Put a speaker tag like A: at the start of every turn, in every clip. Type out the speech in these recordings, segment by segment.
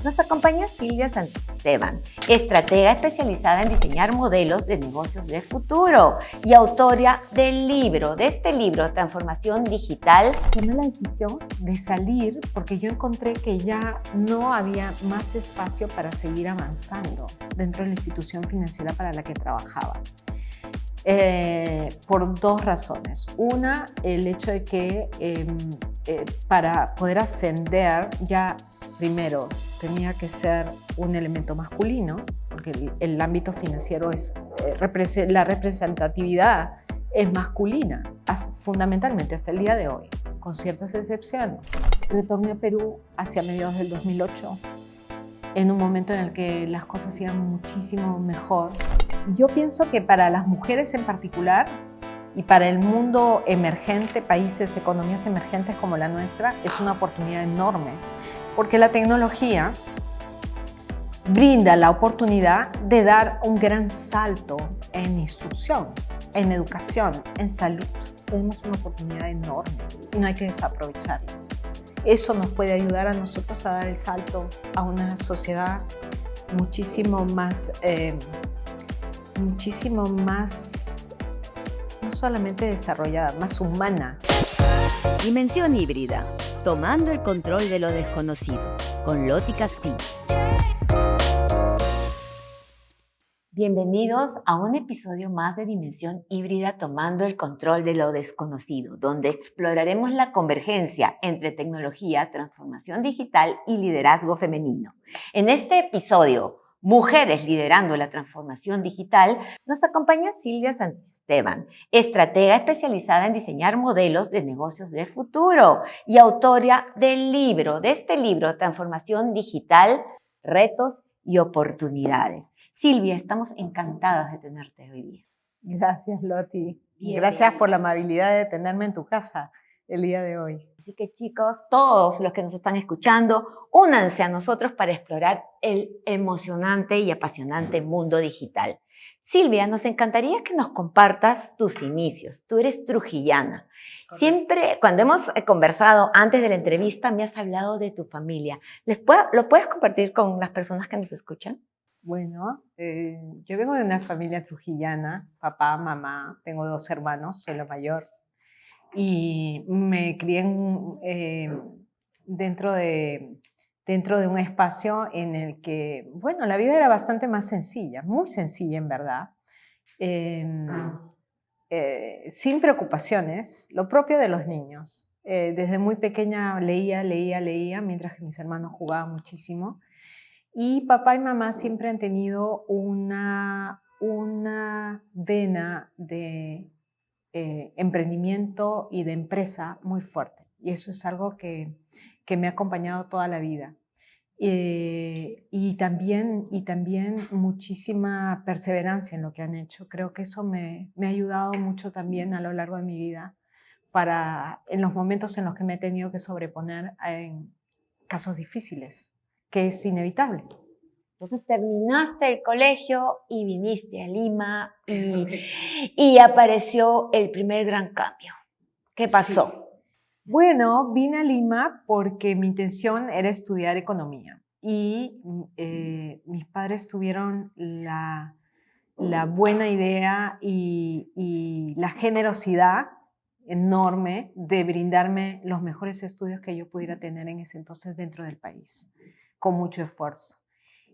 A: Nos acompaña Silvia Santisteban, estratega especializada en diseñar modelos de negocios del futuro y autora de este libro, Transformación Digital.
B: Tomé la decisión de salir porque yo encontré que ya no había más espacio para seguir avanzando dentro de la institución financiera para la que trabajaba. Por dos razones. Una, el hecho de que para poder ascender ya primero tenía que ser un elemento masculino, porque el ámbito financiero es, la representatividad es masculina, fundamentalmente hasta el día de hoy, con ciertas excepciones. Retorné a Perú hacia mediados del 2008, en un momento en el que las cosas iban muchísimo mejor. Yo pienso que para las mujeres en particular y para el mundo emergente, países, economías emergentes como la nuestra, es una oportunidad enorme, porque la tecnología brinda la oportunidad de dar un gran salto en instrucción, en educación, en salud. Tenemos una oportunidad enorme y no hay que desaprovecharla. Eso nos puede ayudar a nosotros a dar el salto a una sociedad muchísimo más, no solamente desarrollada, más humana.
A: Dimensión híbrida, tomando el control de lo desconocido, con Loti Castillo. Bienvenidos a un episodio más de Dimensión Híbrida, tomando el control de lo desconocido, donde exploraremos la convergencia entre tecnología, transformación digital y liderazgo femenino. En este episodio, Mujeres liderando la transformación digital, nos acompaña Silvia Santisteban, estratega especializada en diseñar modelos de negocios del futuro y autora de este libro, Transformación Digital, Retos y Oportunidades. Silvia, estamos encantadas de tenerte hoy día.
B: Gracias, Loti. Gracias por la amabilidad de tenerme en tu casa el día de hoy.
A: Así que chicos, todos los que nos están escuchando, únanse a nosotros para explorar el emocionante y apasionante mundo digital. Silvia, nos encantaría que nos compartas tus inicios. Tú eres trujillana. Correcto. Siempre, cuando hemos conversado antes de la entrevista, me has hablado de tu familia. ¿Lo puedes compartir con las personas que nos escuchan?
B: Bueno, yo vengo de una familia trujillana, papá, mamá, tengo 2 hermanos, soy la mayor, y me crié dentro de un espacio en el que, bueno, la vida era bastante más sencilla, muy sencilla en verdad, sin preocupaciones, lo propio de los niños. Desde muy pequeña leía, mientras que mis hermanos jugaban muchísimo. Y papá y mamá siempre han tenido una vena de emprendimiento y de empresa muy fuerte. Y eso es algo que me ha acompañado toda la vida. Y también muchísima perseverancia en lo que han hecho. Creo que eso me ha ayudado mucho también a lo largo de mi vida en los momentos en los que me he tenido que sobreponer en casos difíciles, que es inevitable.
A: Entonces terminaste el colegio y viniste a Lima y apareció el primer gran cambio. ¿Qué pasó?
B: Sí. Bueno, vine a Lima porque mi intención era estudiar economía y mis padres tuvieron la buena idea y la generosidad enorme de brindarme los mejores estudios que yo pudiera tener en ese entonces dentro del país, con mucho esfuerzo.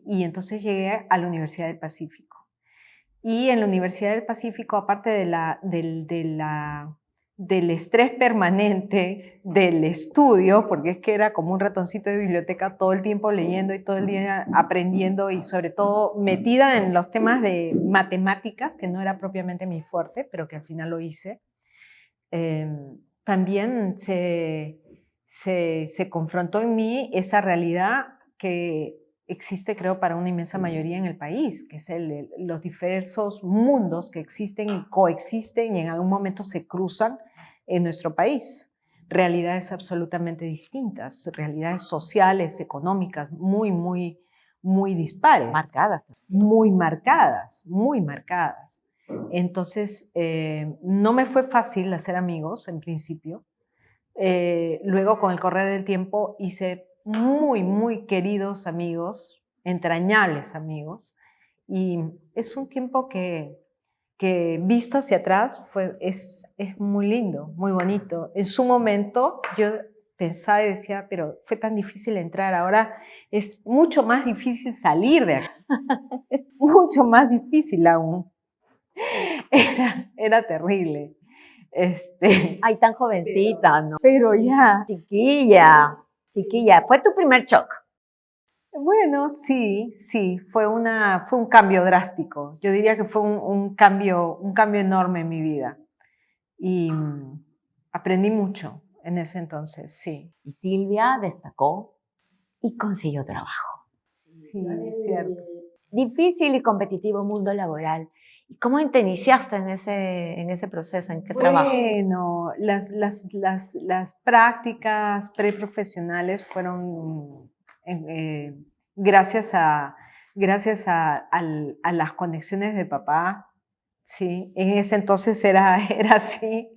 B: Y entonces llegué a la Universidad del Pacífico. Y en la Universidad del Pacífico, aparte del estrés permanente del estudio, porque es que era como un ratoncito de biblioteca todo el tiempo leyendo y todo el día aprendiendo y sobre todo metida en los temas de matemáticas, que no era propiamente mi fuerte, pero que al final lo hice, también se confrontó en mí esa realidad que existe, creo, para una inmensa mayoría en el país, que es los diversos mundos que existen y coexisten y en algún momento se cruzan en nuestro país. Realidades absolutamente distintas, realidades sociales, económicas, muy dispares.
A: Marcadas.
B: Muy marcadas, muy marcadas. Entonces, no me fue fácil hacer amigos en principio. Luego, con el correr del tiempo, hice muy, muy queridos amigos, entrañables amigos, y es un tiempo que visto hacia atrás es muy lindo, muy bonito. En su momento yo pensaba y decía, pero fue tan difícil entrar, ahora es mucho más difícil salir de aquí, mucho más difícil aún. Era terrible.
A: Ay, tan jovencita, ¿no?
B: Pero ya,
A: Chiquilla, chiquilla. ¿Fue tu primer shock?
B: bueno, sí, fue un cambio drástico. Yo diría que fue un cambio enorme en mi vida. Y aprendí mucho en ese entonces, sí.
A: Y Silvia destacó y consiguió trabajo.
B: Sí, es cierto.
A: Difícil y competitivo mundo laboral. ¿Y cómo te iniciaste en ese proceso? ¿En qué trabajo?
B: Bueno, las prácticas preprofesionales fueron gracias a las conexiones de papá. Sí, en ese entonces era así.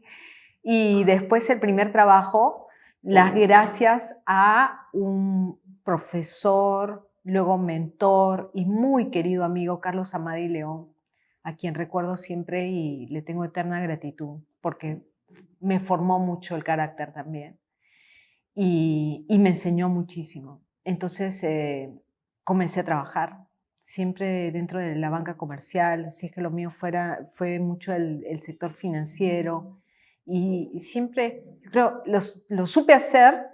B: Y después el primer trabajo, las gracias a un profesor, luego mentor y muy querido amigo, Carlos Amadi León, a quien recuerdo siempre y le tengo eterna gratitud porque me formó mucho el carácter también y me enseñó muchísimo. Entonces comencé a trabajar siempre dentro de la banca comercial, así es que lo mío fue mucho el sector financiero y siempre, yo creo, lo supe hacer,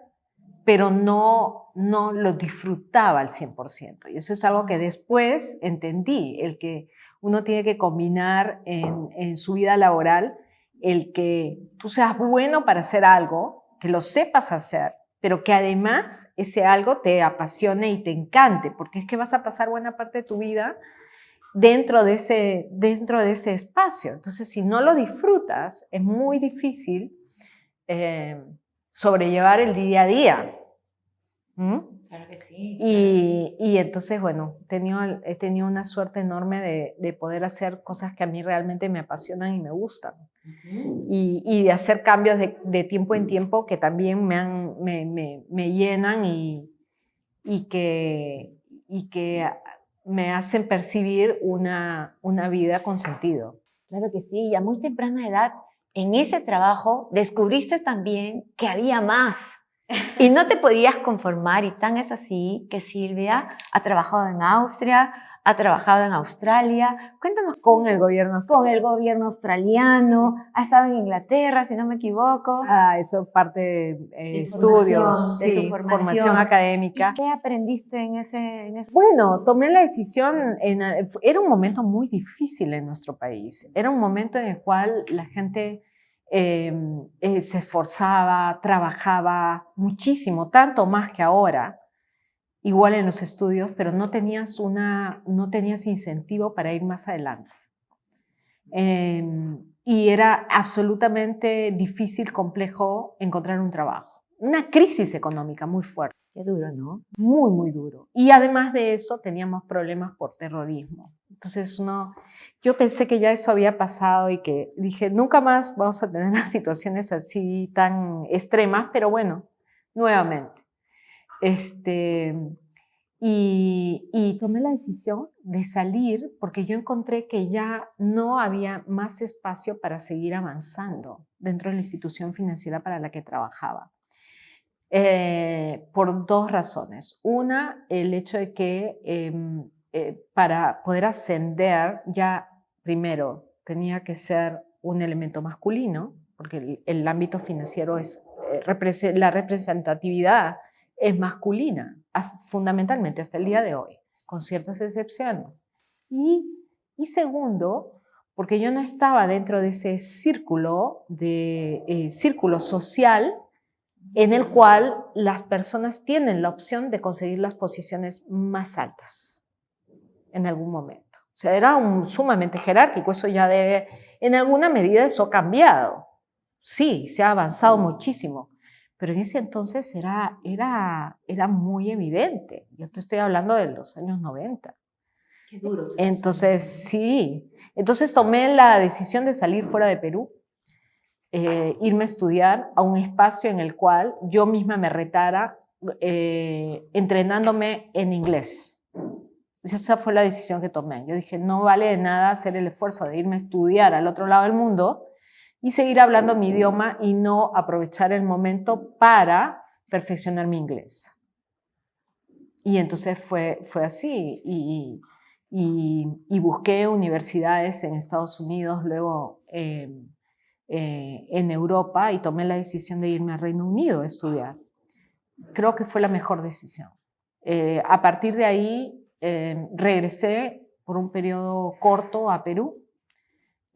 B: pero no lo disfrutaba al 100%. Y eso es algo que después entendí, el que uno tiene que combinar en su vida laboral, el que tú seas bueno para hacer algo, que lo sepas hacer, pero que además ese algo te apasione y te encante, porque es que vas a pasar buena parte de tu vida dentro de ese espacio. Entonces, si no lo disfrutas, es muy difícil sobrellevar el día a día. ¿Mm?
A: Claro que sí.
B: Y entonces, bueno, he tenido una suerte enorme de poder hacer cosas que a mí realmente me apasionan y me gustan. Y de hacer cambios de tiempo en tiempo que también me llenan y que me hacen percibir una vida con sentido.
A: Claro que sí, y a muy temprana edad, en ese trabajo, descubriste también que había más. Y no te podías conformar, y tan es así que Silvia ha trabajado en Austria, ha trabajado en Australia. Cuéntanos
B: Con el gobierno.
A: con el gobierno australiano, ha estado en Inglaterra, si no me equivoco.
B: Eso parte de
A: De
B: estudios,
A: de tu
B: sí,
A: formación.
B: formación académica.
A: ¿Qué aprendiste en ese?
B: Bueno, tomé la decisión, era un momento muy difícil en nuestro país, era un momento en el cual la gente se esforzaba, trabajaba muchísimo, tanto más que ahora, igual en los estudios, pero no tenías incentivo para ir más adelante. Y era absolutamente difícil, complejo encontrar un trabajo. Una crisis económica muy fuerte.
A: Qué duro, ¿no?
B: Muy, muy duro. Y además de eso, teníamos problemas por terrorismo. Entonces, yo pensé que ya eso había pasado y que dije, nunca más vamos a tener unas situaciones así tan extremas, pero bueno, nuevamente. Y tomé la decisión de salir porque yo encontré que ya no había más espacio para seguir avanzando dentro de la institución financiera para la que trabajaba. Por dos razones. Una, el hecho de que para poder ascender ya primero tenía que ser un elemento masculino, porque el ámbito financiero la representatividad es masculina, fundamentalmente hasta el día de hoy, con ciertas excepciones. Y segundo, porque yo no estaba dentro de ese círculo social en el cual las personas tienen la opción de conseguir las posiciones más altas en algún momento. O sea, era sumamente jerárquico, eso ya en alguna medida eso ha cambiado. Sí, se ha avanzado muchísimo, pero en ese entonces era muy evidente. Yo te estoy hablando de los años 90.
A: Qué duro.
B: Entonces, sí. Entonces tomé la decisión de salir fuera de Perú, irme a estudiar a un espacio en el cual yo misma me retara entrenándome en inglés. Esa fue la decisión que tomé. Yo dije, no vale de nada hacer el esfuerzo de irme a estudiar al otro lado del mundo y seguir hablando mi idioma y no aprovechar el momento para perfeccionar mi inglés. Y entonces fue así. Y busqué universidades en Estados Unidos, luego en Europa, y tomé la decisión de irme a Reino Unido a estudiar. Creo que fue la mejor decisión. A partir de ahí regresé por un periodo corto a Perú,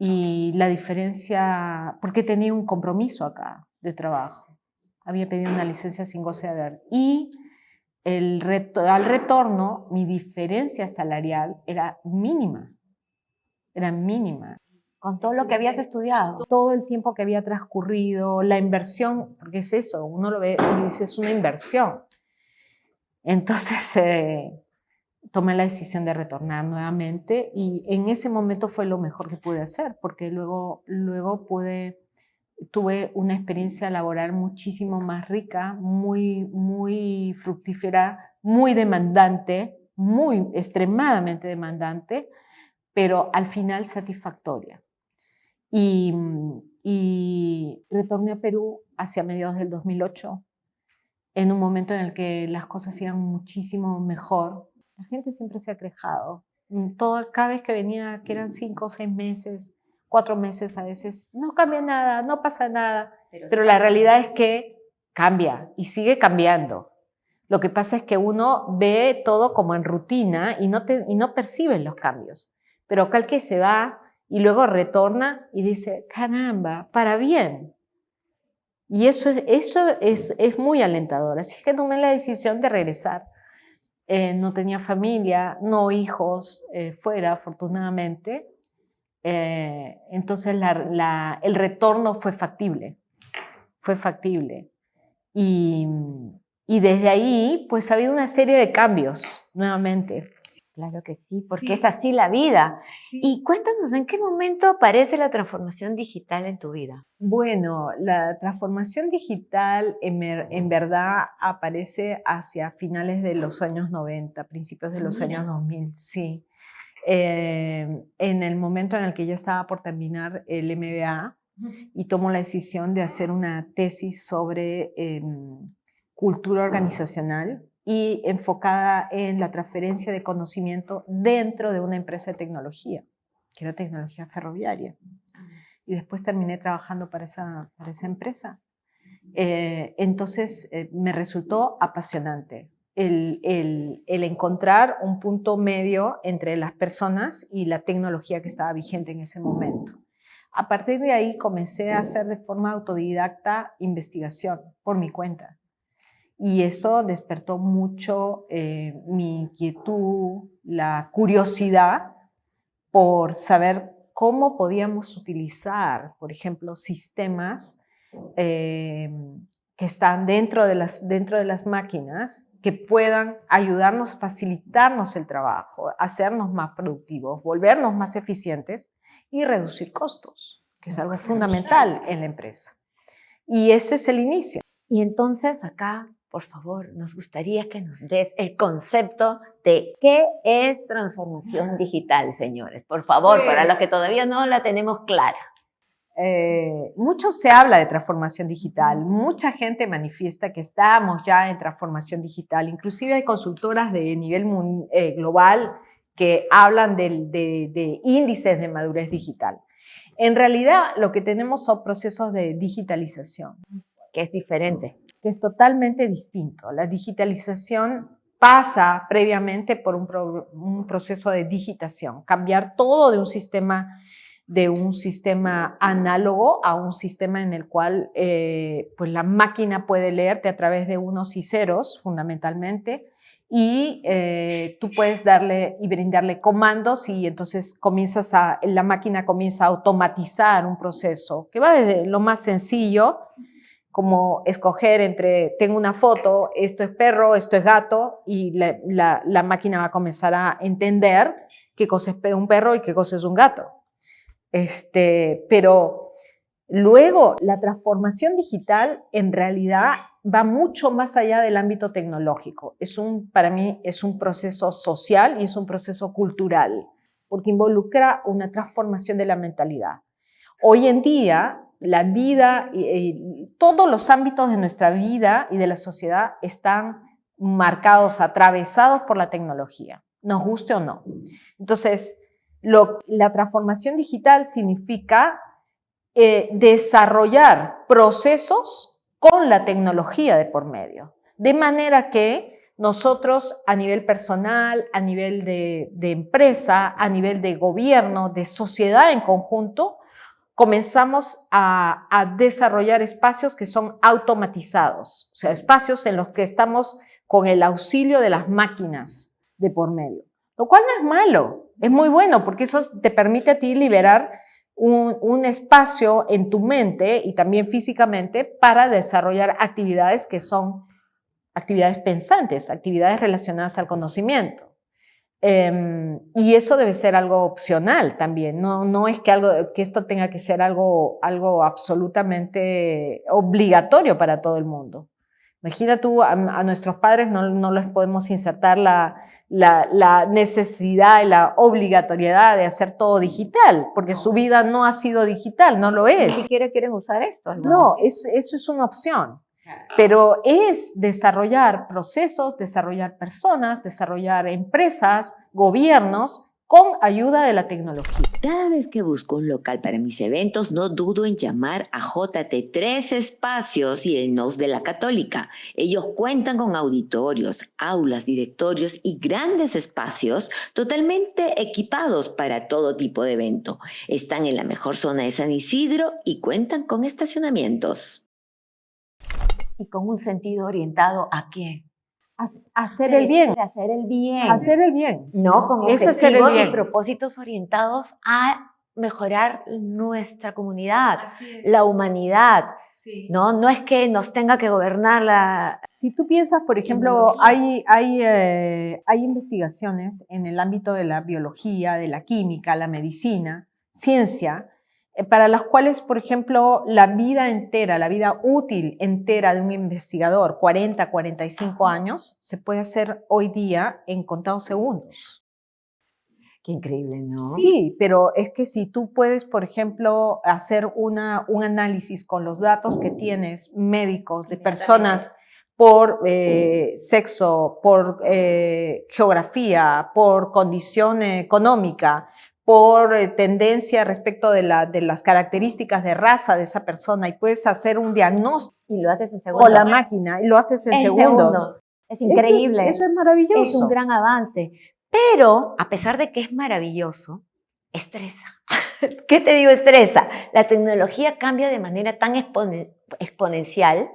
B: y la diferencia, porque tenía un compromiso acá de trabajo. Había pedido una licencia sin goce de haber. Y al retorno, mi diferencia salarial era mínima. Era mínima.
A: Con todo lo que habías estudiado.
B: Todo el tiempo que había transcurrido, la inversión, porque es eso, uno lo ve y dice, es una inversión. Entonces tomé la decisión de retornar nuevamente, y en ese momento fue lo mejor que pude hacer, porque luego tuve una experiencia laboral muchísimo más rica, muy fructífera, muy demandante, extremadamente demandante, pero al final satisfactoria. Y retorné a Perú hacia mediados del 2008, en un momento en el que las cosas iban muchísimo mejor. La gente siempre se ha quejado. Cada vez que venía, que eran 5 o 6 meses, 4 meses a veces, no cambia nada, no pasa nada. Pero la realidad es que cambia y sigue cambiando. Lo que pasa es que uno ve todo como en rutina y no percibe los cambios. Pero acá el que se va y luego retorna y dice, caramba, para bien. Y eso es muy alentador. Así es que tomé la decisión de regresar. No tenía familia, no hijos fuera, afortunadamente. Entonces el retorno fue factible. Fue factible. Y desde ahí, pues ha habido una serie de cambios nuevamente.
A: Claro que sí, porque es así la vida. Sí. Y cuéntanos, ¿en qué momento aparece la transformación digital en tu vida?
B: Bueno, la transformación digital en verdad aparece hacia finales de los años 90, principios de los años 2000, sí. En el momento en el que ya estaba por terminar el MBA y tomo la decisión de hacer una tesis sobre cultura organizacional y enfocada en la transferencia de conocimiento dentro de una empresa de tecnología, que era tecnología ferroviaria. Y después terminé trabajando para esa empresa. Entonces me resultó apasionante el encontrar un punto medio entre las personas y la tecnología que estaba vigente en ese momento. A partir de ahí comencé a hacer de forma autodidacta investigación por mi cuenta. Y eso despertó mucho mi inquietud, la curiosidad por saber cómo podíamos utilizar, por ejemplo, sistemas que están dentro de las máquinas, que puedan ayudarnos, facilitarnos el trabajo, hacernos más productivos, volvernos más eficientes y reducir costos, que es algo fundamental en la empresa. Y ese es el inicio.
A: Y entonces acá, por favor, nos gustaría que nos des el concepto de qué es transformación digital, señores. Por favor, para los que todavía no la tenemos clara.
B: Mucho se habla de transformación digital, mucha gente manifiesta que estamos ya en transformación digital, inclusive hay consultoras de nivel global que hablan de índices de madurez digital. En realidad lo que tenemos son procesos de digitalización.
A: Que es diferente.
B: Que es totalmente distinto. La digitalización pasa previamente por un proceso de digitación, cambiar todo de un sistema análogo a un sistema en el cual pues la máquina puede leerte a través de unos y ceros, fundamentalmente, y tú puedes darle y brindarle comandos y entonces la máquina comienza a automatizar un proceso que va desde lo más sencillo, como escoger entre, tengo una foto, esto es perro, esto es gato, y la máquina va a comenzar a entender qué cosa es un perro y qué cosa es un gato. Pero luego la transformación digital en realidad va mucho más allá del ámbito tecnológico. Para mí es un proceso social y es un proceso cultural, porque involucra una transformación de la mentalidad. Hoy en día, la vida, todos los ámbitos de nuestra vida y de la sociedad están marcados, atravesados por la tecnología, nos guste o no. Entonces, la transformación digital significa desarrollar procesos con la tecnología de por medio, de manera que nosotros a nivel personal, a nivel de empresa, a nivel de gobierno, de sociedad en conjunto, comenzamos a desarrollar espacios que son automatizados, o sea, espacios en los que estamos con el auxilio de las máquinas de por medio, lo cual no es malo, es muy bueno porque eso te permite a ti liberar un espacio en tu mente y también físicamente para desarrollar actividades que son actividades pensantes, actividades relacionadas al conocimiento. Y eso debe ser algo opcional también, no es que esto tenga que ser algo absolutamente obligatorio para todo el mundo. Imagina tú, a nuestros padres no les podemos insertar la necesidad y la obligatoriedad de hacer todo digital, porque su vida no ha sido digital, no lo es.
A: Ni siquiera quieren usar esto.
B: No, eso es una opción. Pero es desarrollar procesos, desarrollar personas, desarrollar empresas, gobiernos, con ayuda de la tecnología.
C: Cada vez que busco un local para mis eventos, no dudo en llamar a JT3 Espacios y el NOS de la Católica. Ellos cuentan con auditorios, aulas, directorios y grandes espacios totalmente equipados para todo tipo de evento. Están en la mejor zona de San Isidro y cuentan con estacionamientos.
A: Y con un sentido orientado ¿a qué?
B: Hacer el bien.
A: Hacer el bien.
B: Hacer el bien.
A: No, con
B: Es hacer el bien.
A: y propósitos orientados a mejorar nuestra comunidad, la humanidad. Sí. No es que nos tenga que gobernar la...
B: Si tú piensas, por ejemplo, hay investigaciones en el ámbito de la biología, de la química, la medicina, ciencia, para las cuales, por ejemplo, la vida entera, la vida útil entera de un investigador, 40, 45 años, se puede hacer hoy día en contados segundos.
A: Qué increíble, ¿no?
B: Sí, pero es que si tú puedes, por ejemplo, hacer un análisis con los datos que tienes médicos de personas por sexo, por geografía, por condición económica, por tendencia respecto de las características de raza de esa persona y puedes hacer un diagnóstico.
A: Y lo haces en segundos.
B: Con la máquina y lo haces en segundos.
A: Es increíble.
B: Eso es maravilloso.
A: Es un gran avance. Pero, a pesar de que es maravilloso, estresa. ¿Qué te digo estresa? La tecnología cambia de manera tan exponencial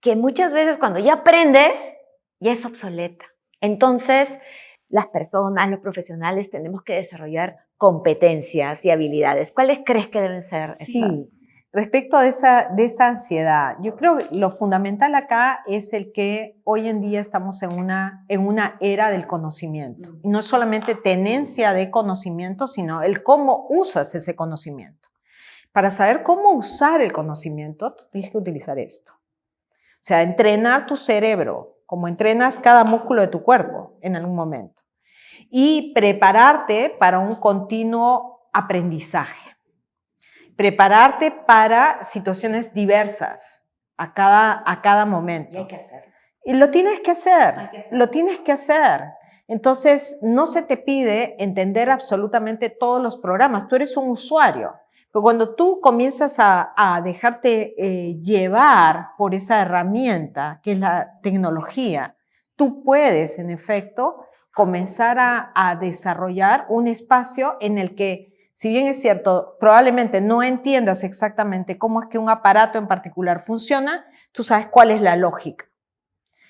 A: que muchas veces cuando ya aprendes, ya es obsoleta. Entonces, las personas, los profesionales, tenemos que desarrollar competencias y habilidades. ¿Cuáles crees que deben ser?
B: Sí, respecto de esa ansiedad, yo creo que lo fundamental acá es el que hoy en día estamos en una era del conocimiento. Y no solamente tenencia de conocimiento, sino el cómo usas ese conocimiento. Para saber cómo usar el conocimiento, tú tienes que utilizar esto. O sea, entrenar tu cerebro, como entrenas cada músculo de tu cuerpo en algún momento. Y prepararte para un continuo aprendizaje. Prepararte para situaciones diversas a cada momento.
A: Y hay que hacerlo.
B: Y lo tienes que hacer, lo tienes que hacer. Entonces, no se te pide entender absolutamente todos los programas. Tú eres un usuario. Pero cuando tú comienzas a dejarte llevar por esa herramienta que es la tecnología, tú puedes, en efecto, comenzar a desarrollar un espacio en el que, si bien es cierto, probablemente no entiendas exactamente cómo es que un aparato en particular funciona, tú sabes cuál es la lógica.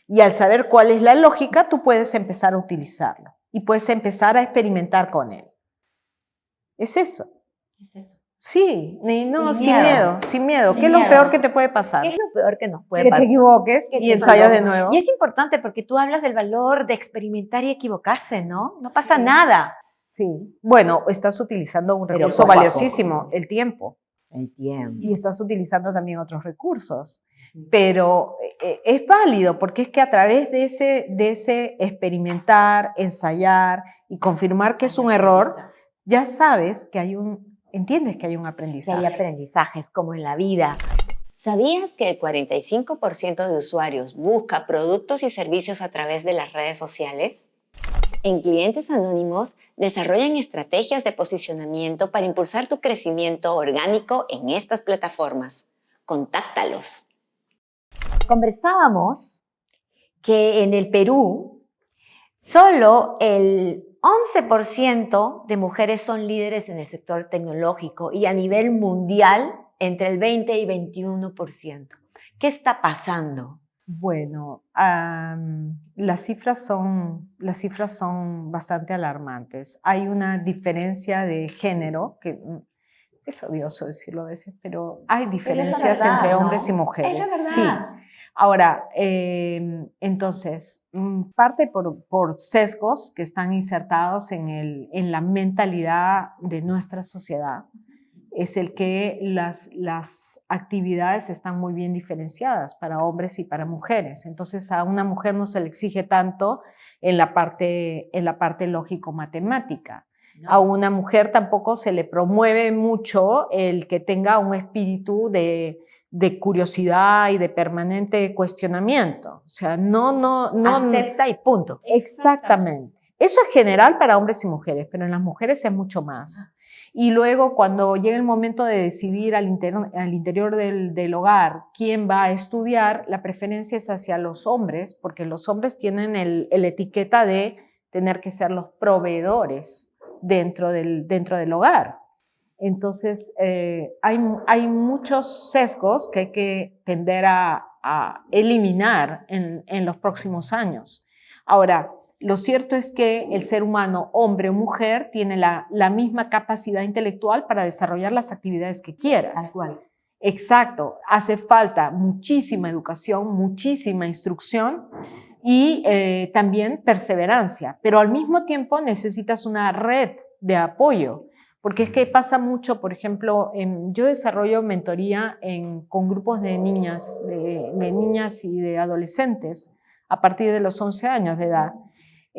B: Y al saber cuál es la lógica, tú puedes empezar a utilizarlo y puedes empezar a experimentar con él. Es eso.
A: Es eso.
B: Sí, sin miedo. ¿Qué es lo peor que te puede pasar?
A: ¿Qué es lo peor que nos puede
B: pasar?
A: pasar?
B: Que te equivoques y ensayas de nuevo.
A: Y es importante porque tú hablas del valor de experimentar y equivocarse, ¿no? No pasa nada.
B: Sí. Bueno, estás utilizando un recurso valiosísimo, el tiempo.
A: El tiempo.
B: Y estás utilizando también otros recursos. Pero es válido porque es que a través de ese experimentar, ensayar y confirmar que es un error, ya sabes que entiendes que hay un
A: Que
B: aprendizaje.
A: hay aprendizajes como en la vida. ¿Sabías que el 45% de usuarios busca productos y servicios a través de las redes sociales? En Clientes Anónimos desarrollan estrategias de posicionamiento para impulsar tu crecimiento orgánico en estas plataformas. Contáctalos. Conversábamos que en el Perú solo el 11% de mujeres son líderes en el sector tecnológico y a nivel mundial entre el 20 y 21%. ¿Qué está pasando?
B: Bueno, las cifras son bastante alarmantes. Hay una diferencia de género, que es odioso decirlo a veces, pero hay diferencias
A: verdad,
B: entre
A: ¿no?
B: hombres y mujeres.
A: Es la verdad.
B: Sí. Ahora, entonces, parte por sesgos que están insertados en la mentalidad de nuestra sociedad. Es el que las actividades están muy bien diferenciadas para hombres y para mujeres. Entonces a una mujer no se le exige tanto en la parte lógico-matemática. No. A una mujer tampoco se le promueve mucho el que tenga un espíritu de curiosidad y de permanente cuestionamiento. O sea, no
A: acepta y punto.
B: Exactamente. Eso es general para hombres y mujeres, pero en las mujeres es mucho más. Y luego cuando llega el momento de decidir al interior del hogar quién va a estudiar, la preferencia es hacia los hombres, porque los hombres tienen la etiqueta de tener que ser los proveedores dentro del hogar. Entonces hay muchos sesgos que hay que tender a eliminar en los próximos años. Ahora, lo cierto es que el ser humano, hombre o mujer, tiene la misma capacidad intelectual para desarrollar las actividades que quiera.
A: Tal cual.
B: Exacto. Hace falta muchísima educación, muchísima instrucción y también perseverancia. Pero al mismo tiempo necesitas una red de apoyo. Porque es que pasa mucho, por ejemplo, yo desarrollo mentoría con grupos de niñas y de adolescentes a partir de los 11 años de edad.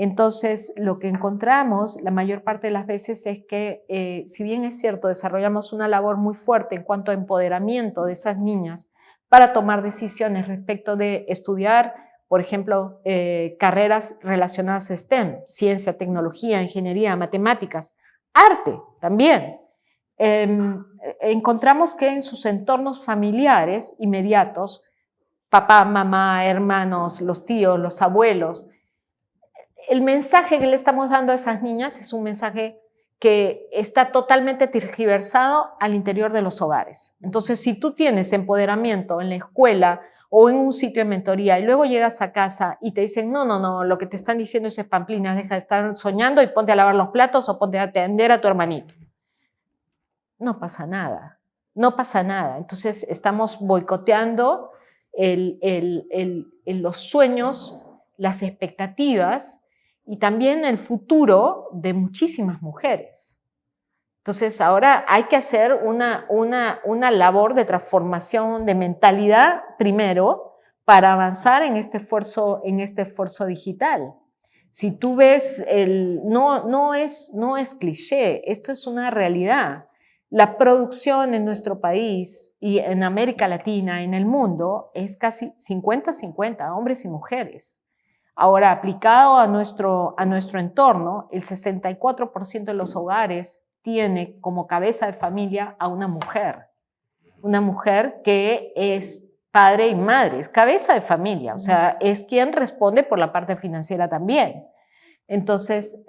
B: Entonces, lo que encontramos la mayor parte de las veces es que, si bien es cierto, desarrollamos una labor muy fuerte en cuanto a empoderamiento de esas niñas para tomar decisiones respecto de estudiar, por ejemplo, carreras relacionadas a STEM, ciencia, tecnología, ingeniería, matemáticas, arte también. Encontramos que en sus entornos familiares inmediatos, papá, mamá, hermanos, los tíos, los abuelos, el mensaje que le estamos dando a esas niñas es un mensaje que está totalmente tergiversado al interior de los hogares. Entonces, si tú tienes empoderamiento en la escuela o en un sitio de mentoría y luego llegas a casa y te dicen, no, lo que te están diciendo es pamplinas, deja de estar soñando y ponte a lavar los platos o ponte a atender a tu hermanito. No pasa nada, no pasa nada. Entonces, estamos boicoteando los sueños, las expectativas y también el futuro de muchísimas mujeres. Entonces, ahora hay que hacer una labor de transformación de mentalidad primero para avanzar en este esfuerzo digital. Si tú ves, no es cliché, esto es una realidad. La producción en nuestro país y en América Latina, en el mundo, es casi 50-50, hombres y mujeres. Ahora, aplicado a nuestro entorno, el 64% de los hogares tiene como cabeza de familia a una mujer que es padre y madre, es cabeza de familia, o sea, es quien responde por la parte financiera también. Entonces,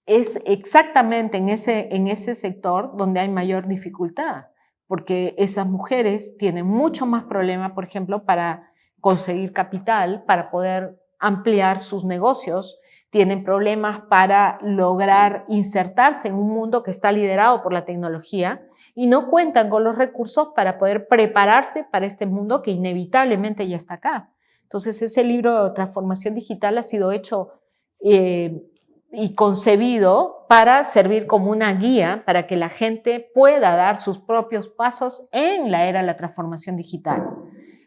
B: es exactamente en ese sector donde hay mayor dificultad, porque esas mujeres tienen mucho más problema, por ejemplo, para conseguir capital, para poder ampliar sus negocios, tienen problemas para lograr insertarse en un mundo que está liderado por la tecnología y no cuentan con los recursos para poder prepararse para este mundo que inevitablemente ya está acá. Entonces, ese libro de transformación digital ha sido hecho y concebido para servir como una guía para que la gente pueda dar sus propios pasos en la era de la transformación digital.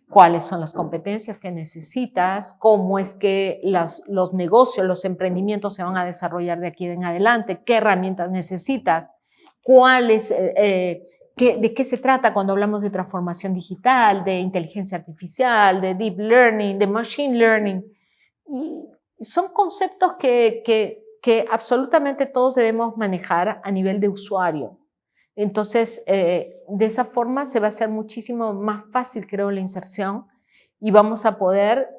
B: Cuáles son las competencias que necesitas, cómo es que los negocios, los emprendimientos se van a desarrollar de aquí en adelante, qué herramientas necesitas, de qué se trata cuando hablamos de transformación digital, de inteligencia artificial, de deep learning, de machine learning. Y son conceptos que absolutamente todos debemos manejar a nivel de usuario. Entonces, de esa forma se va a hacer muchísimo más fácil, creo, la inserción y vamos a poder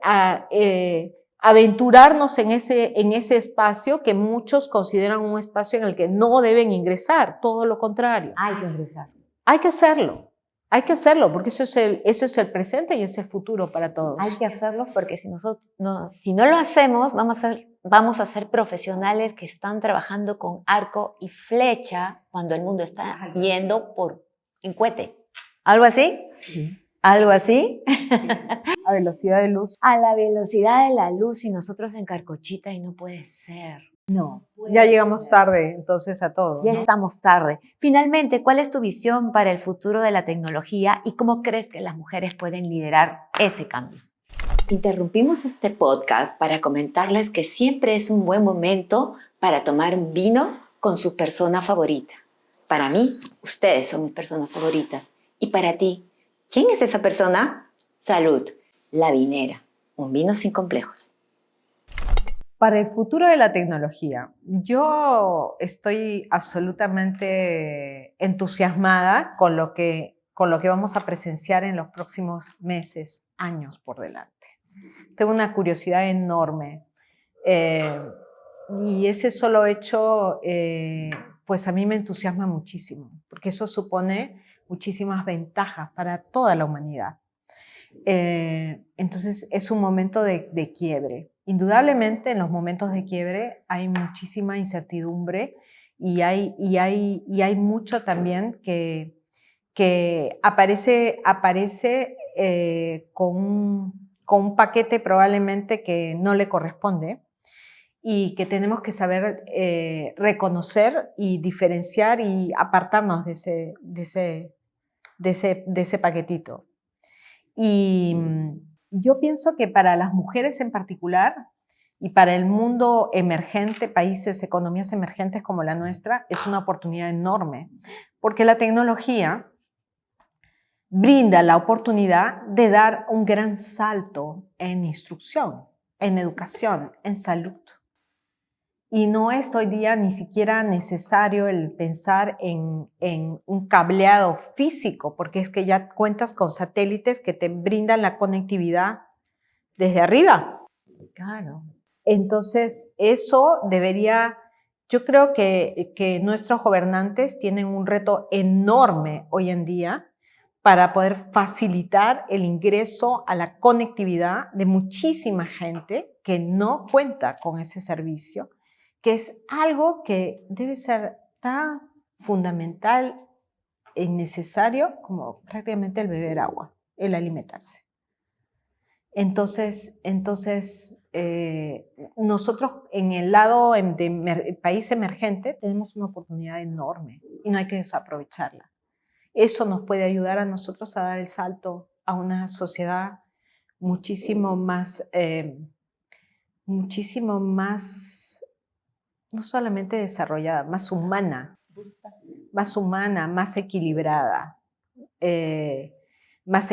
B: aventurarnos en ese espacio que muchos consideran un espacio en el que no deben ingresar, todo lo contrario.
A: Hay que ingresar.
B: Hay que hacerlo, porque eso es el presente y es el futuro para todos.
A: Hay que hacerlo porque si no lo hacemos, vamos a ser profesionales que están trabajando con arco y flecha cuando el mundo está yendo en cohete. ¿Algo así?
B: Sí.
A: ¿Algo así?
B: Sí. A velocidad de luz.
A: A la velocidad de la luz y nosotros en Carcochita y no puede ser.
B: No, ya llegamos tarde entonces a todo.
A: Ya
B: ¿no?
A: estamos tarde. Finalmente, ¿cuál es tu visión para el futuro de la tecnología y cómo crees que las mujeres pueden liderar ese cambio? Interrumpimos este podcast para comentarles que siempre es un buen momento para tomar un vino con su persona favorita. Para mí, ustedes son mis personas favoritas. Y para ti, ¿quién es esa persona? Salud, La Vinera, un vino sin complejos.
B: Para el futuro de la tecnología, yo estoy absolutamente entusiasmada con lo que vamos a presenciar en los próximos meses, años por delante. Tengo una curiosidad enorme y ese solo hecho, pues a mí me entusiasma muchísimo, porque eso supone muchísimas ventajas para toda la humanidad. Entonces es un momento de quiebre. Indudablemente en los momentos de quiebre hay muchísima incertidumbre y hay mucho también que aparece con un paquete probablemente que no le corresponde y que tenemos que saber reconocer y diferenciar y apartarnos de ese paquetito. Y yo pienso que para las mujeres en particular y para el mundo emergente, países, economías emergentes como la nuestra, es una oportunidad enorme, porque la tecnología brinda la oportunidad de dar un gran salto en instrucción, en educación, en salud. Y no es hoy día ni siquiera necesario el pensar en un cableado físico, porque es que ya cuentas con satélites que te brindan la conectividad desde arriba.
A: Claro.
B: Entonces, eso debería, yo creo que nuestros gobernantes tienen un reto enorme hoy en día para poder facilitar el ingreso a la conectividad de muchísima gente que no cuenta con ese servicio, que es algo que debe ser tan fundamental y necesario como prácticamente el beber agua, el alimentarse. Entonces nosotros en el lado de país emergente tenemos una oportunidad enorme y no hay que desaprovecharla. Eso nos puede ayudar a nosotros a dar el salto a una sociedad muchísimo más, no solamente desarrollada, más humana, más equilibrada y más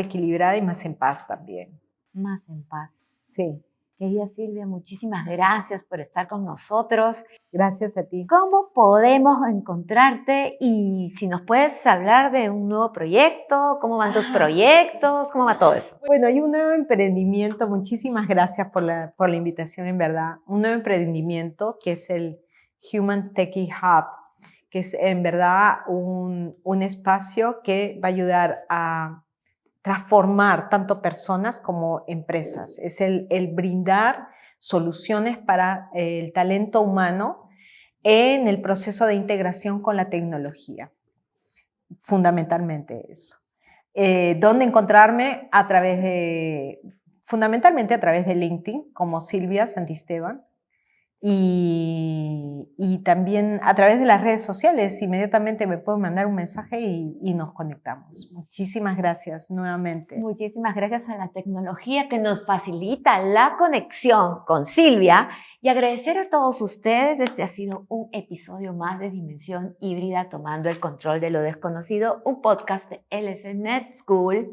B: en paz también.
A: Más en paz.
B: Sí.
A: Querida Silvia, muchísimas gracias por estar con nosotros.
B: Gracias a ti.
A: ¿Cómo podemos encontrarte? Y si nos puedes hablar de un nuevo proyecto, ¿cómo van tus proyectos? ¿Cómo va todo eso?
B: Bueno, hay un nuevo emprendimiento, muchísimas gracias por la invitación, en verdad. Un nuevo emprendimiento que es el Human Techie Hub, que es en verdad un espacio que va a ayudar a transformar tanto personas como empresas. Es el brindar soluciones para el talento humano en el proceso de integración con la tecnología. Fundamentalmente eso. ¿Dónde encontrarme? Fundamentalmente a través de LinkedIn, como Silvia Santisteban. y también a través de las redes sociales inmediatamente me pueden mandar un mensaje y nos conectamos. Muchísimas gracias nuevamente.
A: Muchísimas gracias a la tecnología que nos facilita la conexión con Silvia y agradecer a todos ustedes. Este ha sido un episodio más de Dimensión Híbrida, tomando el control de lo desconocido, un podcast de LSNet School.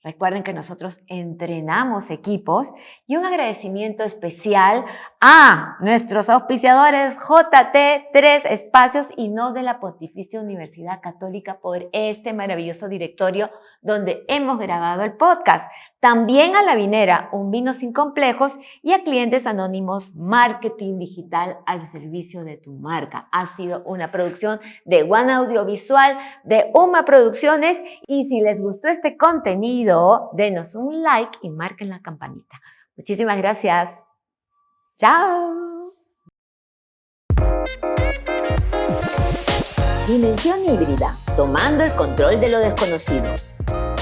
A: Recuerden que nosotros entrenamos equipos y un agradecimiento especial a nuestros auspiciadores JT, 3 Espacios y NOS de la Pontificia Universidad Católica por este maravilloso directorio donde hemos grabado el podcast. También a La Vinera, un vino sin complejos, y a Clientes Anónimos, marketing digital al servicio de tu marca. Ha sido una producción de One Audiovisual, de UMA Producciones, y si les gustó este contenido, denos un like y marquen la campanita. Muchísimas gracias. ¡Chao!
C: Dimensión Híbrida, tomando el control de lo desconocido.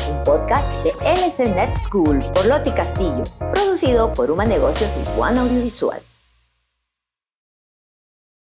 C: Un podcast de LSNet School por Loti Castillo, producido por UMA Negocios y One Audiovisual.